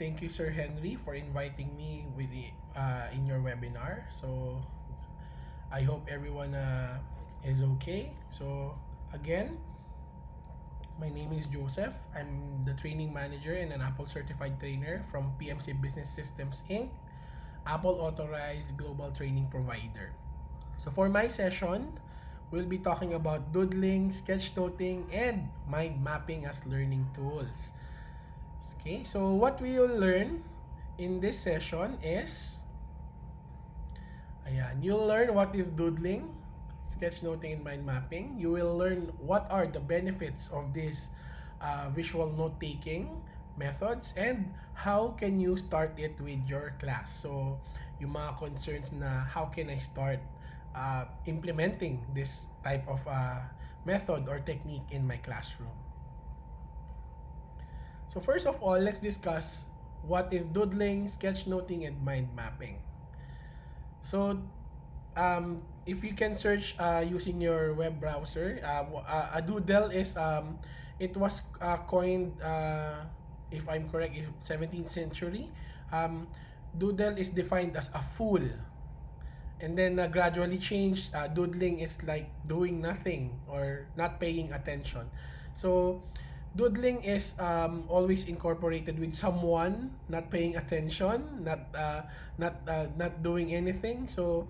thank you, Sir Henry, for inviting me in your webinar. So I hope everyone is okay. So again, my name is Joseph. I'm the training manager and an Apple certified trainer from PMC Business Systems Inc., Apple authorized global training provider. So for my session, we'll be talking about doodling, sketchnoting, and mind mapping as learning tools. Okay, so what we will learn in this session is, you'll learn what is doodling, sketchnoting, and mind mapping. You will learn what are the benefits of this visual note-taking methods and how can you start it with your class. So, yung mga concerns na how can I start implementing this type of method or technique in my classroom. So first of all, let's discuss what is doodling, sketchnoting, and mind mapping. So, if you can search using your web browser, a doodle is it was coined, if I'm correct, in 17th century. Doodle is defined as a fool, and then gradually changed. Doodling is like doing nothing or not paying attention. So doodling is always incorporated with someone not paying attention, not doing anything. So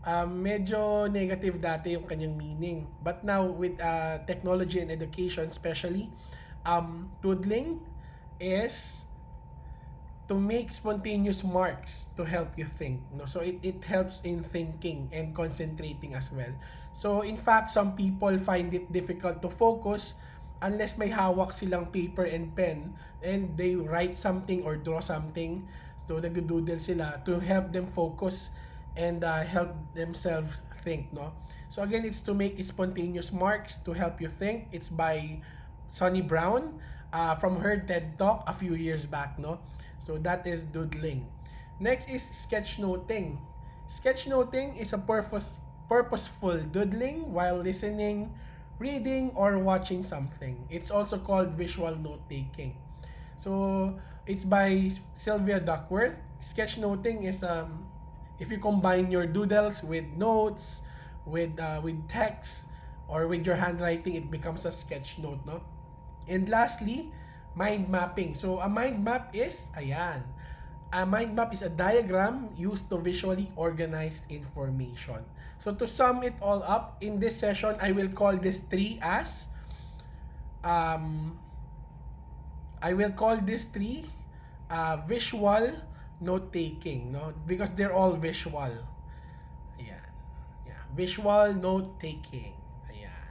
medyo negative dati yung kanyang meaning. But now with technology and education especially, doodling is to make spontaneous marks to help you think, no? So it helps in thinking and concentrating as well. So in fact, some people find it difficult to focus unless may hawak silang paper and pen and they write something or draw something. So nagdo-doodle sila to help them focus and help themselves think, no? So again, it's to make spontaneous marks to help you think. It's by Sonny Brown from her TED Talk a few years back, no? So that is doodling. Next is sketchnoting. Sketchnoting is a purposeful doodling while listening, reading, or watching something. It's also called visual note-taking. So it's by Sylvia Duckworth. Sketchnoting is if you combine your doodles with notes, with text, or with your handwriting, it becomes a sketch note, no? And lastly, mind mapping. So a mind map is, ayan. A mind map is a diagram used to visually organize information. So to sum it all up, in this session, I will call this three as, visual note-taking, no? Because they're all visual. Ayan. Yeah. Visual note-taking. Ayan.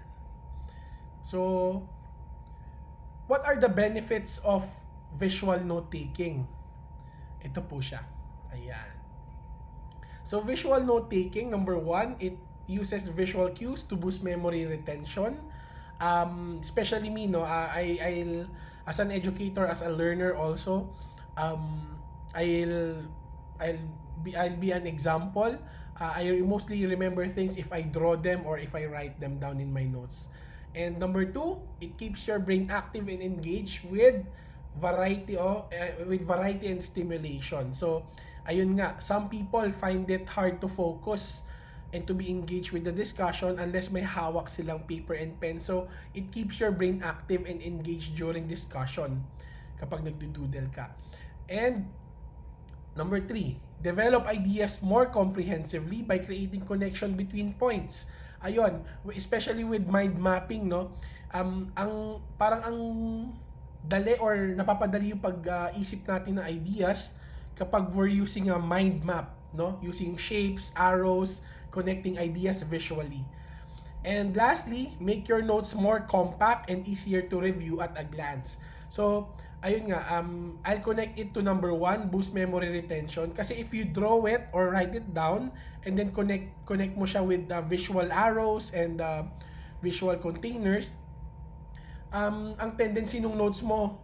So, what are the benefits of visual note-taking? Ito po siya. Ayan. So, visual note-taking, number one, it uses visual cues to boost memory retention. Especially me, no, I'll, as an educator, as a learner also, I'll be an example. I mostly remember things if I draw them or if I write them down in my notes. And number two, it keeps your brain active and engaged with variety and stimulation. So, ayun nga, some people find it hard to focus and to be engaged with the discussion unless may hawak silang paper and pen. So, it keeps your brain active and engaged during discussion kapag nagdo-doodle ka. And number three, develop ideas more comprehensively by creating connection between points. Ayun, especially with mind mapping, no? Ang dali or napapadali yung pag-isip natin ng ideas kapag we're using a mind map, no? Using shapes, arrows, connecting ideas visually. And lastly, make your notes more compact and easier to review at a glance. So, ayun nga, I'll connect it to number one, boost memory retention. Kasi if you draw it or write it down and then connect mo siya with visual arrows and visual containers, ang tendency ng notes mo,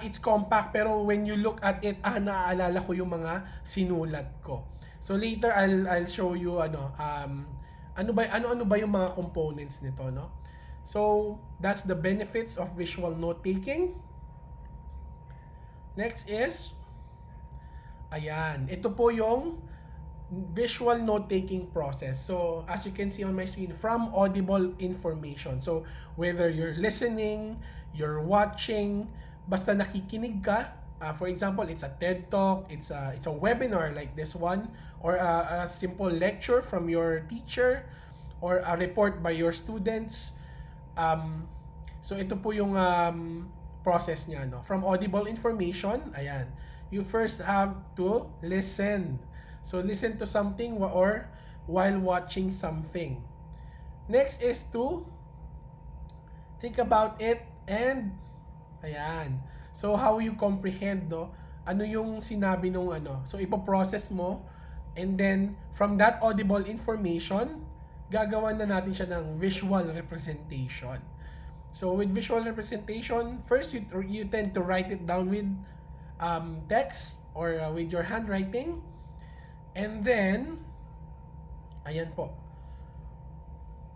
it's compact pero when you look at it, naaalala ko yung mga sinulat ko. So later I'll show you ano ba yung mga components nito, no? So that's the benefits of visual note taking. Next is, ayan, ito po yung visual note-taking process. So, as you can see on my screen, from audible information. So, whether you're listening, you're watching, basta nakikinig ka, for example, it's a TED Talk, it's a webinar like this one, or a simple lecture from your teacher, or a report by your students. So, ito po yung process niya. No? From audible information, ayan, you first have to listen. So, listen to something or while watching something. Next is to think about it and, ayan. So, how you comprehend, no? Ano yung sinabi nung ano. So, ipoprocess mo and then, from that audible information, gagawa na natin siya ng visual representation. So, with visual representation, first, you tend to write it down with text or with your handwriting. And then, ayan po,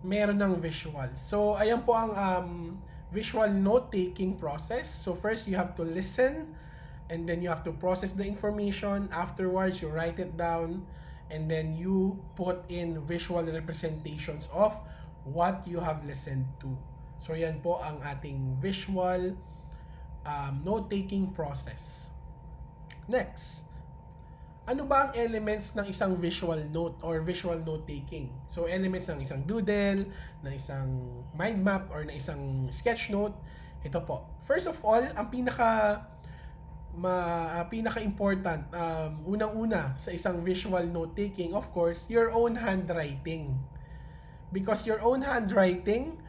meron ng visual. So, ayan po ang visual note-taking process. So, first, you have to listen, and then you have to process the information. Afterwards, you write it down, and then you put in visual representations of what you have listened to. So, yan po ang ating visual note-taking process. Next, ano ba ang elements ng isang visual note or visual note-taking? So, elements ng isang doodle, ng isang mind map, or ng isang sketch note. Ito po. First of all, ang pinaka-important, unang-una sa isang visual note-taking, of course, your own handwriting. Because your own handwriting,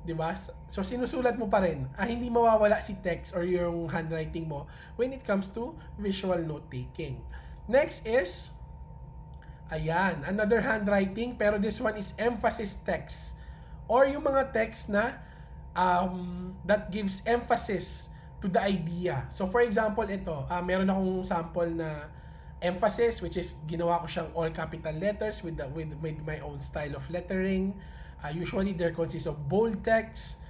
di ba? So, sinusulat mo pa rin. Hindi mawawala si text or yung handwriting mo when it comes to visual note-taking. Next is, ayan, another handwriting, pero this one is emphasis text. Or yung mga text na that gives emphasis to the idea. So, for example, ito, meron akong sample na emphasis, which is ginawa ko siyang all capital letters with my own style of lettering. Usually, there consists of bold text.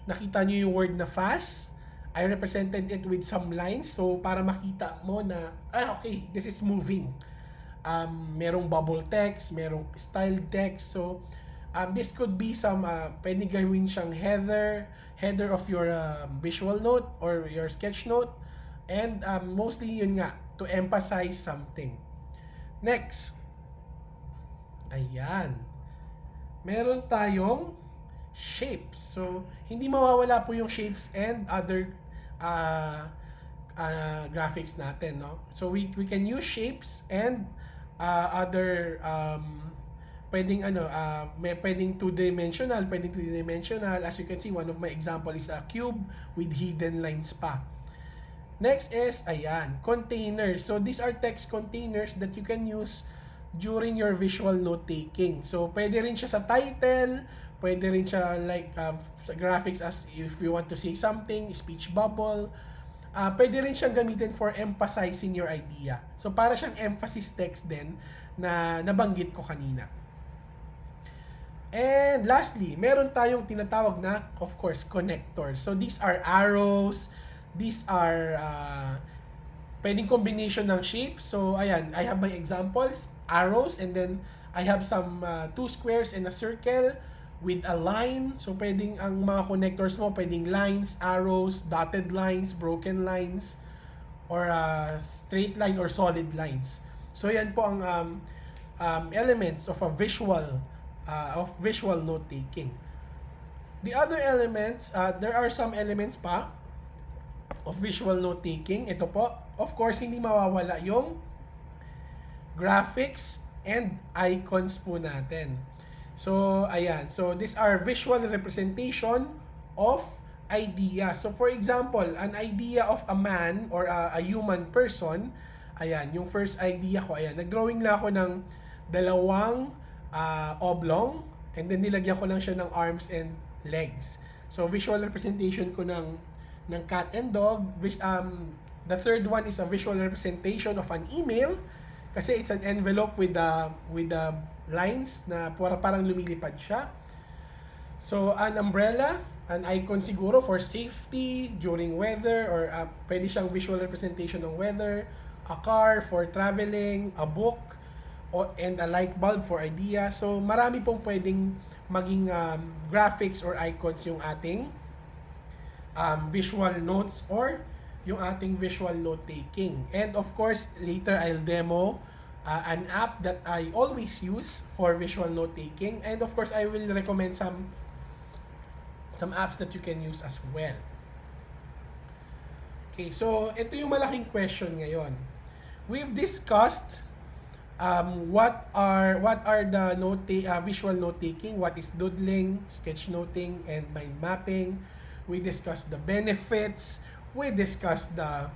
Nakita nyo yung word na fast. I represented it with some lines. So, para makita mo na, okay, this is moving. Merong bubble text, merong style text. So, this could be some, pwede gawin siyang header of your visual note or your sketch note. And mostly yun nga, to emphasize something. Next. Ayan. Meron tayong shapes. So, hindi mawawala po yung shapes and other graphics natin, no? So, we can use shapes and other pwedeng two-dimensional, pwedeng three-dimensional. As you can see, one of my example is a cube with hidden lines pa. Next is, ayan, containers. So, these are text containers that you can use during your visual note-taking. So, pwede rin siya sa title, pwede rin siya like sa graphics as if you want to say something, speech bubble. Pwede rin siyang gamitin for emphasizing your idea. So, para siyang emphasis text din na nabanggit ko kanina. And lastly, meron tayong tinatawag na, of course, connectors. So, these are arrows, these are pwedeng combination ng shapes. So, ayan, I have my examples, arrows, and then I have some two squares and a circle with a line. So, pwedeng ang mga connectors mo, pwedeng lines, arrows, dotted lines, broken lines, or straight line or solid lines. So, yan po ang elements of a visual note-taking. The other elements, there are some elements pa of visual note-taking. Ito po, of course, hindi mawawala yung graphics and icons po natin. So, ayan. So, these are visual representation of idea. So, for example, an idea of a man or a human person, ayan, yung first idea ko, ayan, nag-drawing lang ako ng dalawang oblong, and then nilagyan ko lang siya ng arms and legs. So, visual representation ko ng cat and dog. The third one is a visual representation of an email, kasi it's an envelope with the lines na parang lumilipad siya. So, an umbrella, an icon siguro for safety during weather, or pwede siyang visual representation ng weather, a car for traveling, a book, and a light bulb for idea. So marami pong pwedeng maging graphics or icons yung ating visual notes or yung ating visual note taking. And of course, later I'll demo an app that I always use for visual note taking, and of course I will recommend some apps that you can use as well. Okay, so ito yung malaking question ngayon. We've discussed what are the visual note taking, what is doodling, sketchnoting, and mind mapping. We discussed the benefits. We discussed the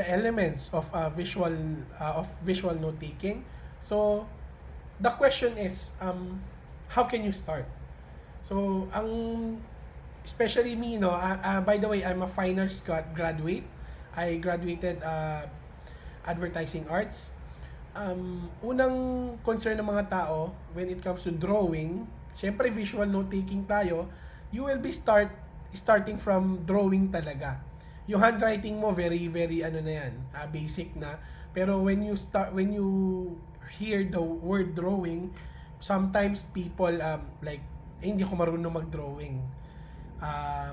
elements of visual note taking. So the question is, how can you start? So especially me, no. By the way, I'm a fine arts graduate. I graduated advertising arts. Unang concern ng mga tao when it comes to drawing, syempre visual note taking tayo, you will be starting from drawing talaga. Yung handwriting mo very ano na yan, basic na. Pero when you hear the word drawing, sometimes people like hindi ako marunong mag-drawing.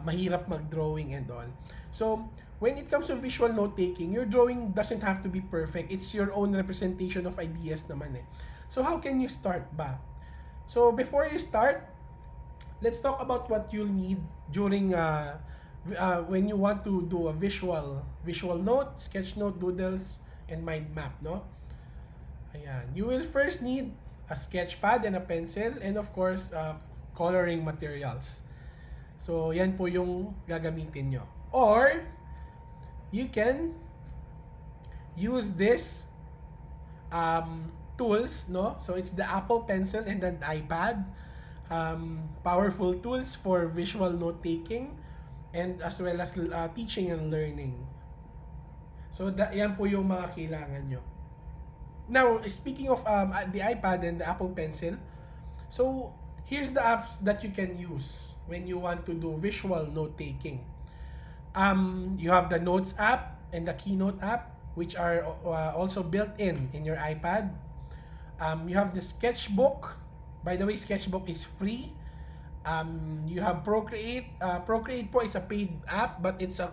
Mahirap mag-drawing and all. So when it comes to visual note taking, your drawing doesn't have to be perfect. It's your own representation of ideas naman eh. So how can you start ba? So before you start, let's talk about what you'll need during when you want to do a visual note, sketch note, doodles, and mind map, no? Ayan. You will first need a sketch pad and a pencil, and of course, coloring materials. So, yan po yung gagamitin nyo. Or, you can use this tools, no? So, it's the Apple Pencil and an iPad. Powerful tools for visual note taking and as well as teaching and learning. So yan po yung mga kailangan nyo. Now, speaking of the iPad and the Apple Pencil, so here's the apps that you can use when you want to do visual note taking. You have the Notes app and the Keynote app, which are also built in your iPad. You have the Sketchbook. By the way, Sketchbook is free. You have Procreate. Procreate po is a paid app, but it's a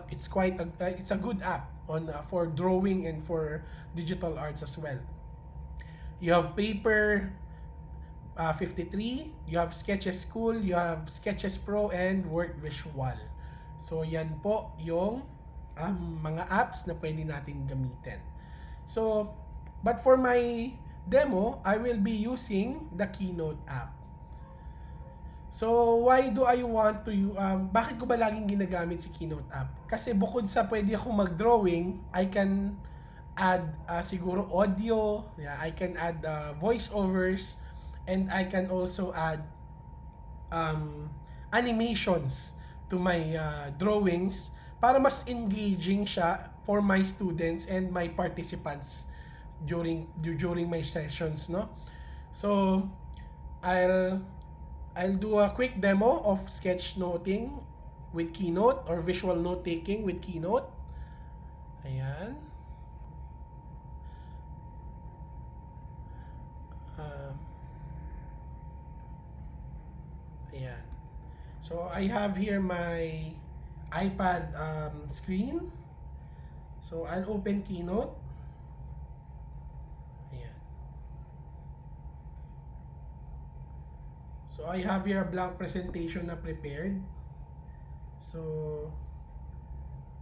good app for drawing and for digital arts as well. You have Paper 53. You have Sketches School. You have Sketches Pro and Work Visual. So yan po yung mga apps na pwede natin gamitin. So, but for my demo, I will be using the Keynote app. So, why do I want to bakit ko ba laging ginagamit si Keynote app? Kasi bukod sa pwede akong mag-drawing, I can add siguro audio, I can add voiceovers, and I can also add animations to my drawings para mas engaging siya for my students and my participants during my sessions, no? So I'll do a quick demo of sketchnoting with Keynote or visual note taking with Keynote. Ayan. Ayan. So I have here my iPad screen. So I'll open Keynote. So I have here a blank presentation na prepared. So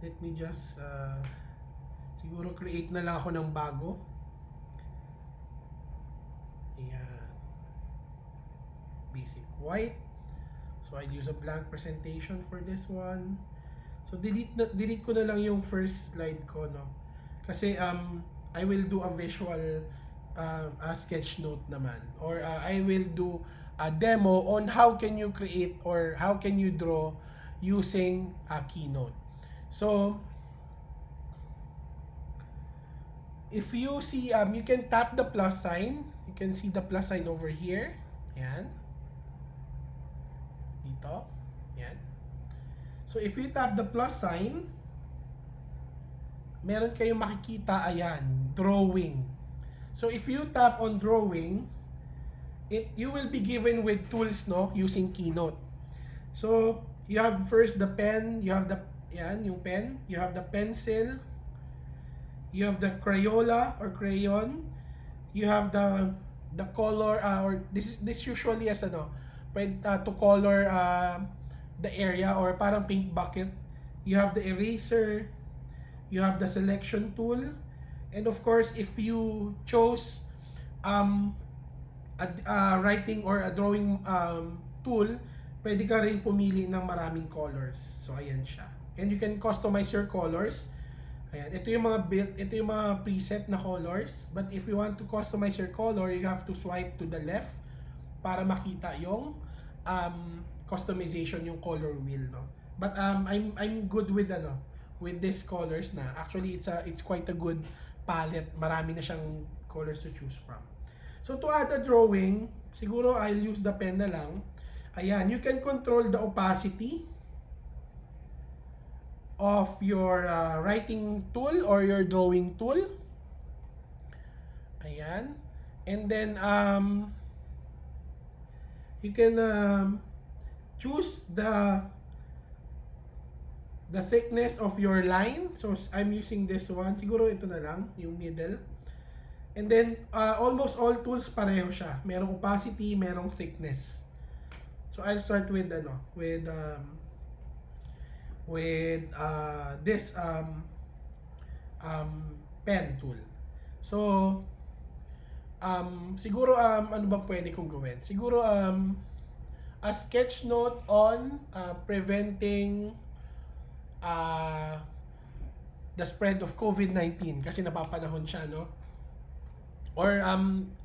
let me just siguro create na lang ako ng bago. Ayan. Basic white. So I'll use a blank presentation for this one. So delete ko na lang yung first slide ko, no? Kasi I will do a visual a sketch note naman, or I will do a demo on how can you create or how can you draw using a Keynote. So if you see, you can tap the plus sign. You can see the plus sign over here. Ayan. dito. Yan. So if you tap the plus sign, meron kayong makikita, ayan, drawing. So if you tap on drawing, you will be given with tools, no, using Keynote. So you have first the pen, you have the, yan, yung pen, you have the pencil, you have the Crayola or crayon, you have the color, or this usually as ano, to color the area, or parang paint bucket. You have the eraser, you have the selection tool, and of course if you chose a writing or a drawing tool, pwede ka rin pumili ng maraming colors. So ayan siya. And you can customize your colors. Ayan, ito yung mga preset na colors. But if you want to customize your color, you have to swipe to the left para makita yung customization, yung color wheel, no. But I'm good with with these colors na. Actually it's quite a good palette. Marami na siyang colors to choose from. So to add a drawing, siguro I'll use the pen na lang. Ayan, you can control the opacity of your writing tool or your drawing tool. Ayan. And then you can choose the thickness of your line. So I'm using this one. Siguro ito na lang, yung middle. And then almost all tools pareho siya. Merong opacity, merong thickness. So I'll start with this pen tool. So siguro ano bang pwede kong gawin? Siguro a sketch note on preventing the spread of COVID-19 kasi napapanahon siya, no? Or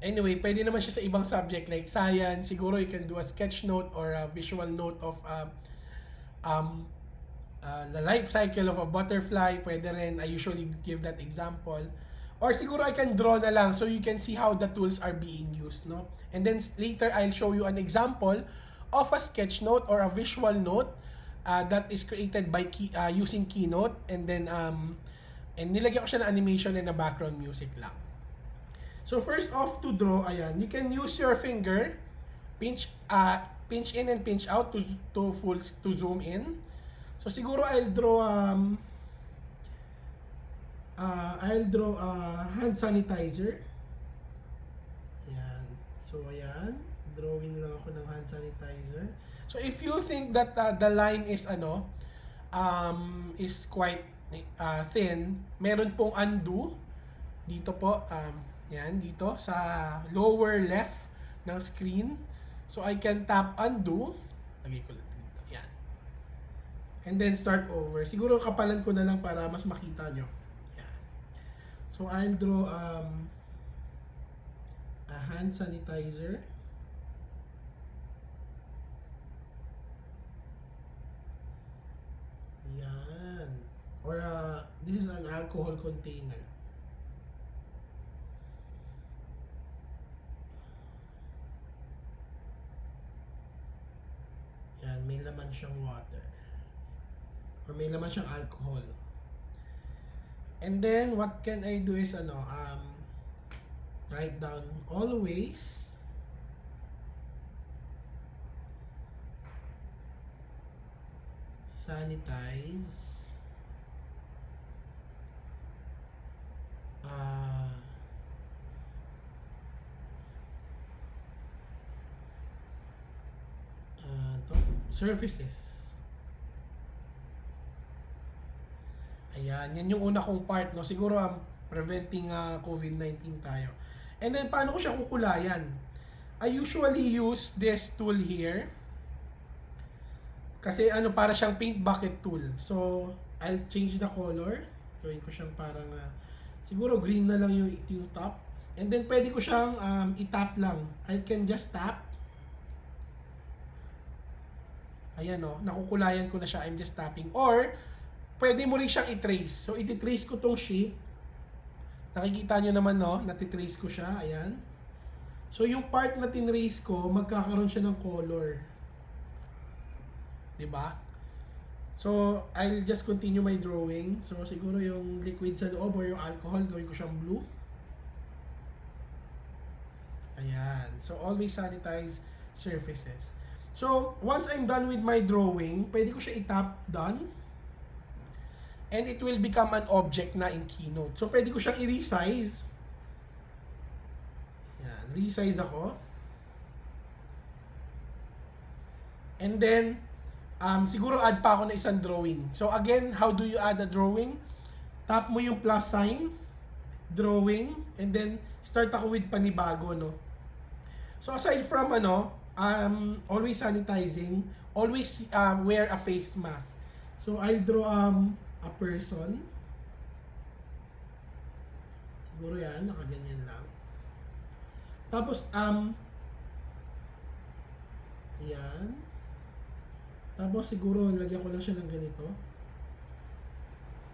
anyway, pwede naman siya sa ibang subject like science. Siguro you can do a sketch note or a visual note of the life cycle of a butterfly. Pwede rin. I usually give that example. Or siguro I can draw na lang so you can see how the tools are being used, no? And then later I'll show you an example of a sketch note or a visual note that is created by using Keynote, and then and nilagyan ko siya ng animation and a background music lang. So first off, to draw, ayan, you can use your finger, pinch in and pinch out to zoom in. So siguro I'll draw hand sanitizer. Ayan. So ayan, drawing lang ako ng hand sanitizer. So if you think that the line is is quite thin, meron pong undo dito po, yan, dito sa lower left ng screen. So I can tap undo. Lagay ko lang dito. Yan. And then start over. Siguro kapalan ko na lang para mas makita nyo. Yan. So I'll draw a hand sanitizer. Yan. Or this is an alcohol container. Yan, may laman siyang water. Or may laman siyang alcohol. And then what can I do is write down always sanitize surfaces. Ayan, yan yung una kong part, no? Siguro preventing COVID-19 tayo. And then paano ko siya kukulayan? I usually use this tool here. Kasi para siyang paint bucket tool. So I'll change the color. Gawin ko siyang parang siguro green na lang yung top. And then pwede ko siyang i-tap lang. I can just tap. Ayan, no, nakukulayan ko na siya. I'm just tapping. Or pwede mo rin siyang i-trace. So i-trace ko tong shape. Nakikita nyo naman, no, nati-trace ko siya. Ayan. So yung part na tinrace ko, magkakaroon siya ng color. 'di ba? So, I'll just continue my drawing. So, siguro yung liquid sa loob or yung alcohol, gawin ko siyang blue. Ayan. So, always sanitize surfaces. So, once I'm done with my drawing, pwede ko siya i-tap done. And it will become an object na in Keynote. So, pwede ko siyang i-resize. Ayan. Resize ako. And then, siguro add pa ako na isang drawing. So, again, how do you add a drawing? Tap mo yung plus sign, drawing, and then start ako with panibago, no? So, aside from, always sanitizing, always wear a face mask. So, I'll draw a person. Siguro yan, nakaganyan lang. Tapos, yan. Tapos siguro lagyan ko lang siya ng ganito.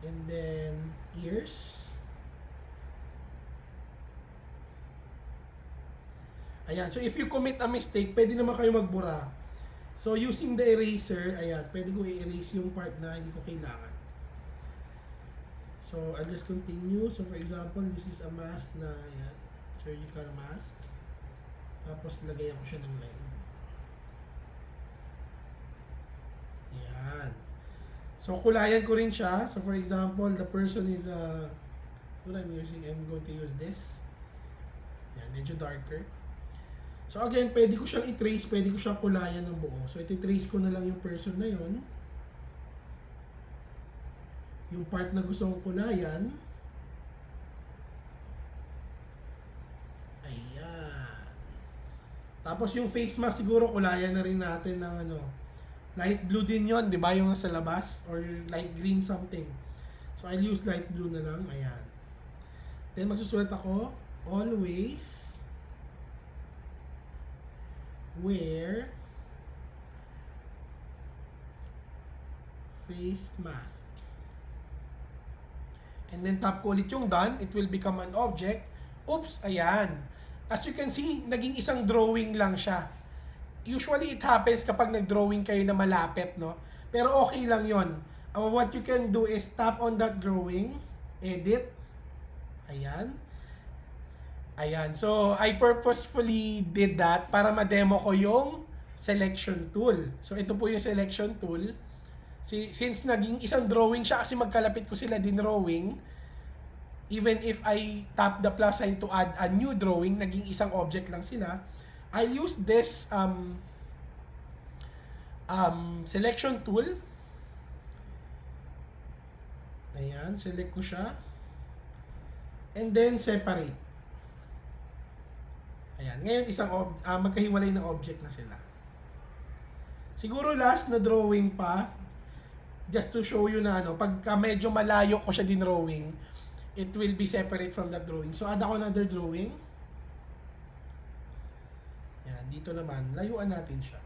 And then ears. Ayan. So if you commit a mistake, pwede naman kayo magbura. So using the eraser, ayan, pwede ko i-erase yung part na hindi ko kailangan. So I'll just continue. So for example, this is a mask na, ayan, surgical mask. Tapos lagayan ko siya ng line. Yan. So, kulayan ko rin siya. So, for example, the person is, what I'm using, I'm going to use this. Yan, medyo darker. So, again, pwede ko siyang i-trace, pwede ko siyang kulayan ng buo. So, iti-trace ko na lang yung person na yun. Yung part na gusto kong kulayan. Ayan. Tapos, yung face mask, siguro, kulayan na rin natin ng light blue din yon, di ba, yung nasa labas, or light green something. So I'll use light blue na lang. Ayan. Then magsusulat ako, always wear face mask. And then tap ko ulit yung done, it will become an object. Oops, ayan. As you can see, naging isang drawing lang siya. Usually, it happens kapag nag-drawing kayo na malapit, no? Pero okay lang yon. What you can do is tap on that drawing, edit. Ayan. Ayan. So, I purposefully did that para ma-demo ko yung selection tool. So, ito po yung selection tool. Since naging isang drawing siya kasi magkalapit ko sila din drawing, even if I tap the plus sign to add a new drawing, naging isang object lang sila. I'll use this selection tool. Ayan, select ko siya. And then separate. Ayan, ngayon magkahiwalay na object na sila. Siguro last na drawing pa, just to show you na pagka medyo malayo ko siya din drawing, it will be separate from that drawing. So add ako another drawing. Yan, dito naman, layuan natin siya.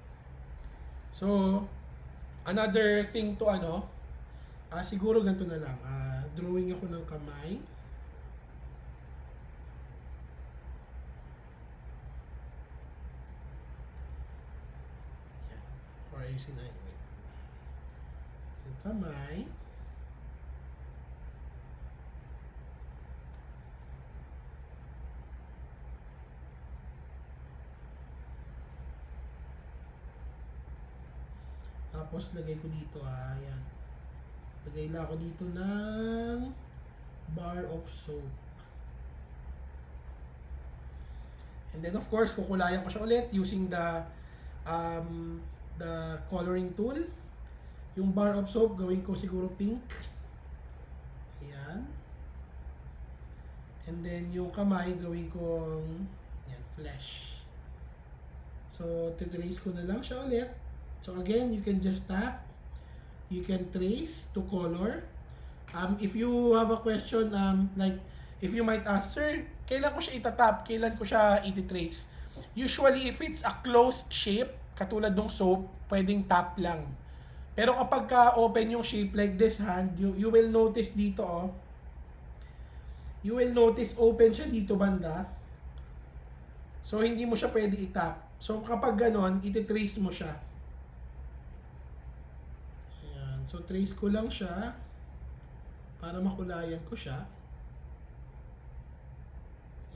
So, another thing to siguro ganito na lang. Drawing ako ng kamay. Yan. Or ayusin na yun. Yung kamay. Tapos lagay ko dito, ayan. Lagay na ako dito ng bar of soap. And then of course, kukulayan ko siya ulit using the coloring tool. Yung bar of soap, gawin ko siguro pink. Ayan. And then yung kamay, gawin kong flesh. So, titrace ko na lang siya ulit. So again, you can just tap, you can trace to color. If you have a question, like if you might ask, sir, kailan ko siya itatap, kailan ko siya ititrace? Usually, if it's a closed shape, katulad ng soap, pwedeng tap lang. Pero kapag ka-open yung shape like this hand, you will notice dito, you will notice open siya dito banda. So, hindi mo siya pwede itap. So, kapag ganon, ititrace mo siya. So, trace ko lang siya para makulayan ko siya.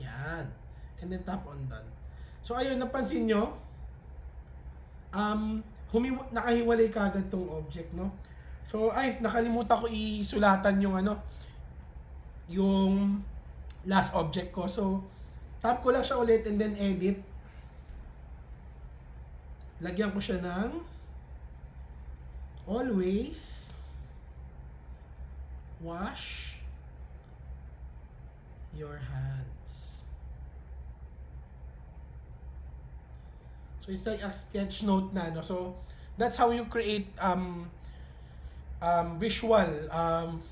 Yan. And then tap on done. So, ayun, napansin nyo, nakahiwalay kagad tong object, no? So, ay, nakalimutan ko isulatan yung yung last object ko. So, tap ko lang siya ulit and then edit. Lagyan ko siya ng always wash your hands. So it's like a sketch note na, no? So that's how you create visual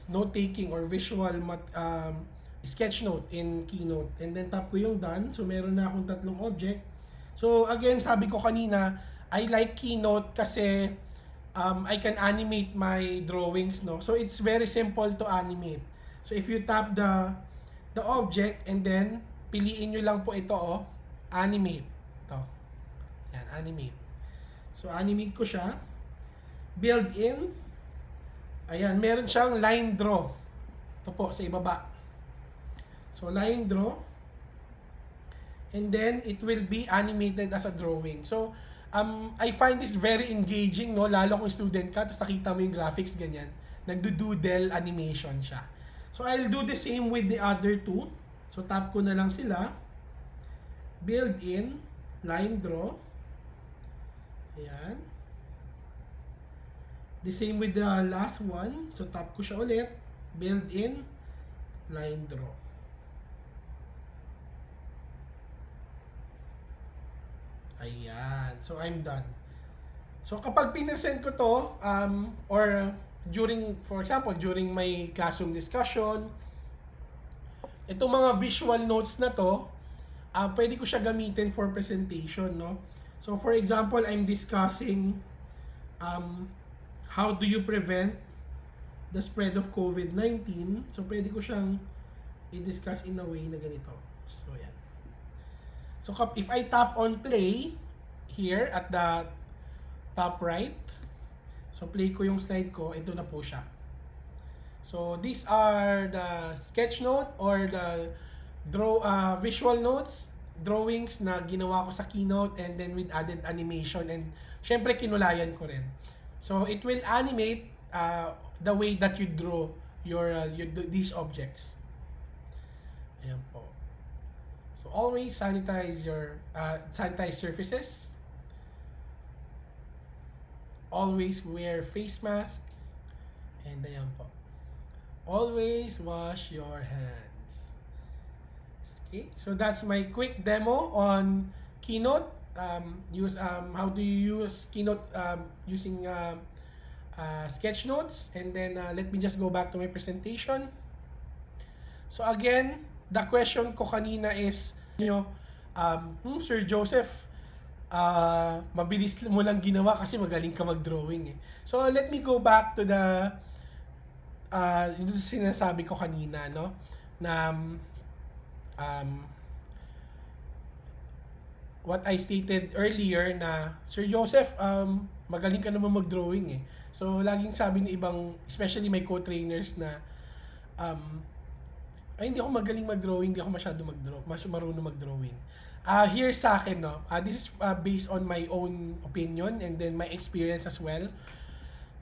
note taking or visual sketch note in Keynote. And then tap ko yung done. So meron na akong tatlong object. So again, sabi ko kanina, I like Keynote kasi I can animate my drawings, no? So it's very simple to animate. So if you tap the object and then piliin nyo lang po ito, animate. Ito. Yan, animate. So animate ko siya. Build in. Ayan, meron siyang line draw. Ito po sa ibaba. So line draw. And then it will be animated as a drawing. So I find this very engaging, no? Lalo kung student ka, tapos nakita mo yung graphics, ganyan. Nagdo-doodle animation siya. So, I'll do the same with the other two. So, tap ko na lang sila. Build in, line draw. Ayan. The same with the last one. So, tap ko siya ulit. Build in, line draw. Ayan. So, I'm done. So, kapag pinasend ko to, or during, for example, during my classroom discussion, itong mga visual notes na to, pwede ko siya gamitin for presentation, no? So, for example, I'm discussing how do you prevent the spread of COVID-19. So, pwede ko siyang i-discuss in a way na ganito. So, yan. So, if I tap on play here at the top right, so play ko yung slide ko, ito na po siya. So, these are the sketch note or the visual notes, drawings na ginawa ko sa Keynote and then with added animation and syempre kinulayan ko rin. So, it will animate the way that you draw these objects. Ayan po. So always sanitize surfaces. Always wear face mask. And ayan po. Always wash your hands. Okay, so that's my quick demo on Keynote. How do you use Keynote using sketch notes. And then let me just go back to my presentation. So again, the question ko kanina is, Sir Joseph, mabilis mo lang ginawa kasi magaling ka mag-drawing eh. So let me go back to the yung sinasabi ko kanina, no? Na what I stated earlier na, Sir Joseph, magaling ka naman mag-drawing eh. So laging sabi ng ibang, especially my co-trainers na ay, hindi ako magaling mag-drawing, hindi ako marunong mag-drawing. Here sa akin, no, this is based on my own opinion and then my experience as well.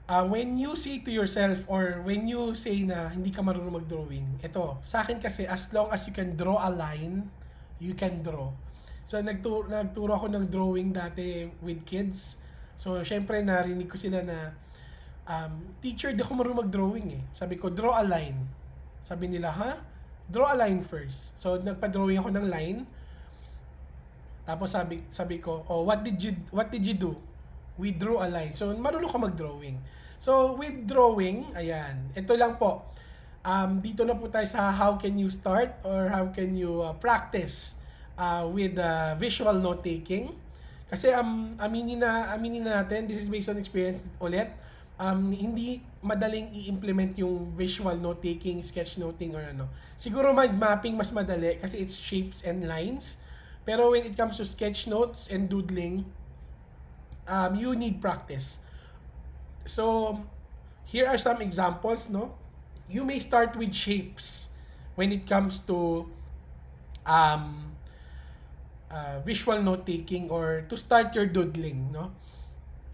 When you say to yourself or when you say na hindi ka marunong mag-drawing, ito, sa akin kasi, as long as you can draw a line, you can draw. So, nagturo ako ng drawing dati with kids. So, syempre, narinig ko sila na, teacher, di ako marunong mag-drawing eh. Sabi ko, draw a line. Sabi nila, ha? Draw a line first. So, nagpa-drawing ako ng line. Tapos sabi ko, oh, what did you do? We drew a line. So, marunong ka mag-drawing. So, with drawing, ayan. Ito lang po. Dito na po tayo sa how can you start or how can you practice with visual note-taking. Kasi aminin na natin, this is based on experience ulit. Hindi madaling i-implement yung visual note-taking, sketchnoting or ano. Siguro mind mapping mas madali kasi it's shapes and lines. Pero when it comes to sketch notes and doodling, you need practice. So, here are some examples, no? You may start with shapes when it comes to um, visual note taking or to start your doodling, no?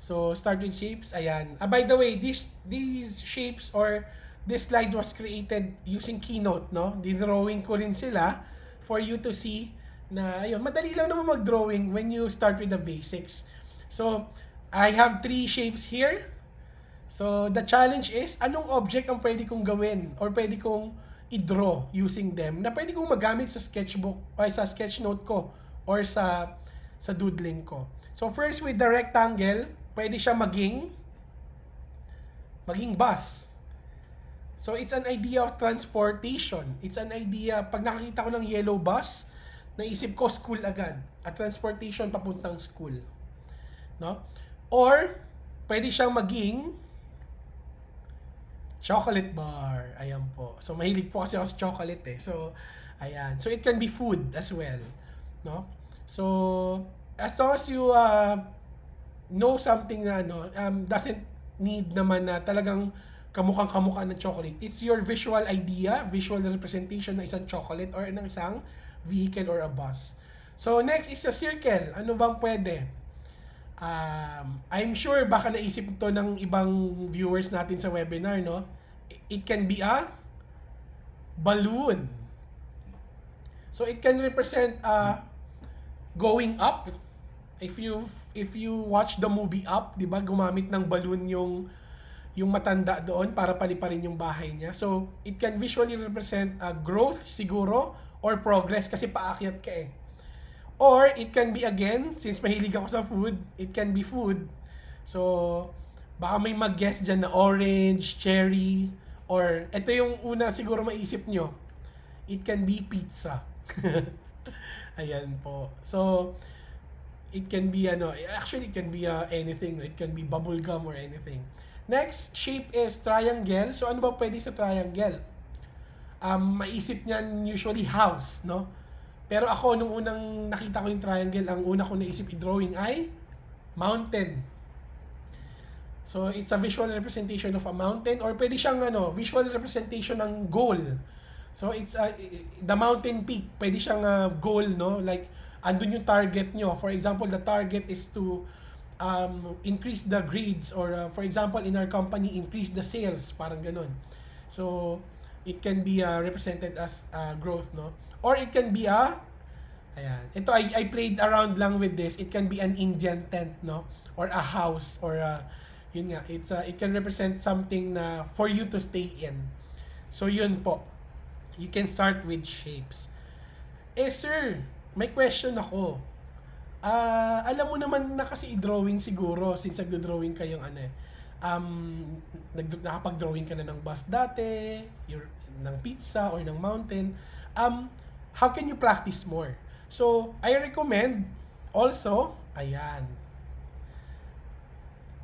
So start with shapes. Ayan. By the way, these shapes or this slide was created using Keynote, no? Dinrawing ko rin sila for you to see na ayun, madali lang naman mag-drawing when you start with the basics. So, I have 3 shapes here. So, the challenge is, anong object ang pwede kong gawin or pwede kong i-draw using them na pwede kong magamit sa sketchbook o sa sketchnote ko or sa doodling ko. So, first with the rectangle, pwede siya maging bus. So, it's an idea of transportation. It's an idea, pag nakakita ko ng yellow bus, naisip ko school agad. At transportation papuntang school. No? Or, pwede siyang maging chocolate bar. Ayan po. So, mahilig po kasi ako sa chocolate eh. So, ayan. So, it can be food as well. No? So, as long as you know something na doesn't need naman na talagang kamukhang-kamukha ng chocolate. It's your visual idea, visual representation ng isang chocolate or ng isang vehicle or a bus. So, next is a circle. Ano bang pwede? I'm sure baka naisip ito ng ibang viewers natin sa webinar, no? It can be a balloon. So, it can represent going up. If you watch the movie Up, 'di ba? Gumamit ng balloon yung matanda doon para paliparin yung bahay niya. So, it can visually represent growth siguro or progress kasi paakyat ka eh. Or it can be again, since mahilig ako sa food, it can be food. So, baka may mag-guess dyan na orange, cherry, or ito yung una siguro maisip nyo. It can be pizza. Ayan po. So, it can be actually it can be anything. It can be bubble gum or anything. Next shape is triangle. So, ano ba pwede sa triangle? Maisip niyan usually house, no? Pero ako, nung unang nakita ko yung triangle, ang una ko naisip i-drawing ay mountain. So, it's a visual representation of a mountain or pwede siyang visual representation ng goal. So, it's the mountain peak. Pwede siyang goal, no? Like, andun yung target nyo. For example, the target is to increase the grades or for example, in our company, increase the sales. Parang ganun. So, it can be represented as growth, no? Or it can be ayan. Ito, I played around lang with this. It can be an Indian tent, no? Or a house, or yun nga. It can represent something na for you to stay in. So, yun po. You can start with shapes. Sir, may question ako. Alam mo naman na kasi i-drawing siguro, since nagdo-drawing kayong nakapag-drawing ka na ng bus dati, ng pizza, or ng mountain. How can you practice more? So, I recommend also, ayan,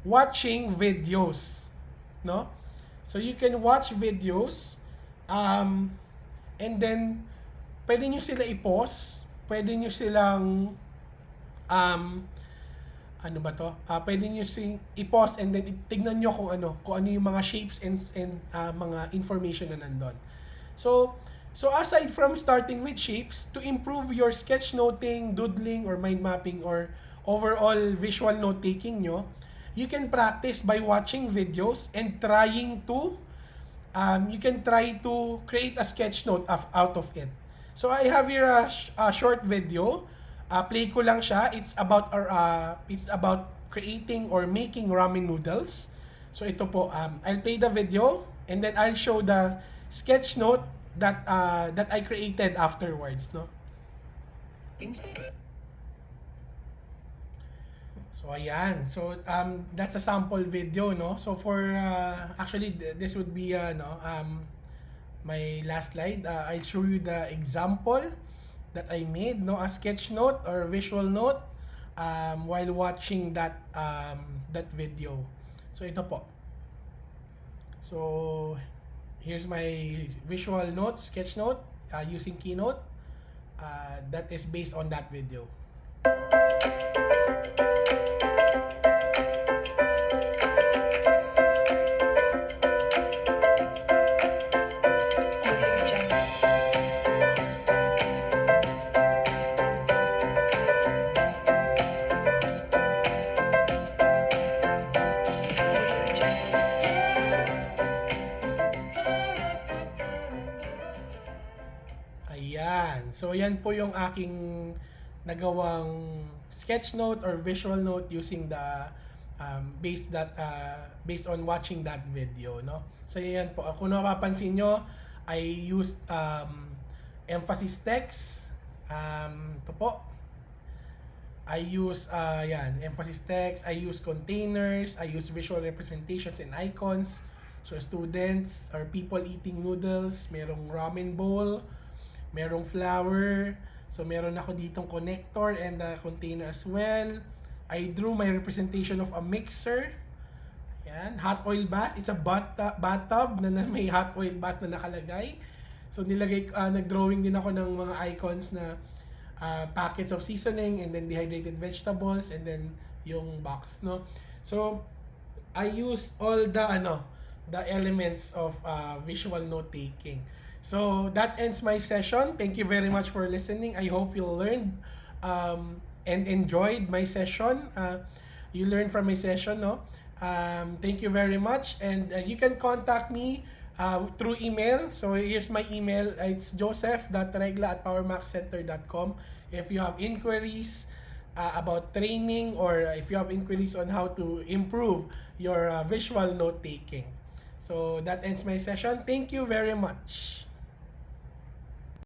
watching videos, no? So, you can watch videos, and then, pwede nyo sila i-pause, pwede nyo silang, ano ba to? Pwede nyo silang i-pause and then tignan nyo kung ano yung mga shapes and mga information na nandun. So aside from starting with shapes, to improve your sketchnoting, doodling, or mind mapping, or overall visual note taking nyo, you can practice by watching videos and trying to, you can try to create a sketch note out of it. So I have here a short video. Play ko lang siya. It's about creating or making ramen noodles. So ito po, I'll play the video and then I'll show the sketch note that I created afterwards, no? So ayan. So that's a sample video, no? So for actually this would be my last slide. I'll show you the example that I made, no, a sketch note or visual note while watching that video. So ito po. So here's my visual note, sketch note using Keynote that is based on that video. Ayan. So, yan po yung aking nagawang sketch note or visual note using the based on watching that video, no? So, yan po. Kung napapansin nyo, I used emphasis text. Ito po. I use emphasis text, I use containers, I use visual representations and icons. So students or people eating noodles, merong ramen bowl, merong flour. So meron ako ditong connector and a container as well. I drew my representation of a mixer. Yan, hot oil bath. It's a bathtub na may hot oil bath na nakalagay. So nag-drawing din ako ng mga icons na packets of seasoning and then dehydrated vegetables and then yung box, no? So I use all the elements of visual note taking. So that ends my session. Thank you very much for listening. I hope you learned and enjoyed my session. You learned from my session, no? Thank you very much, and you can contact me through email. So here's my email. It's joseph.regla@powermaxcenter.com. If you have inquiries about training or if you have inquiries on how to improve your visual note taking. So that ends my session. Thank you very much.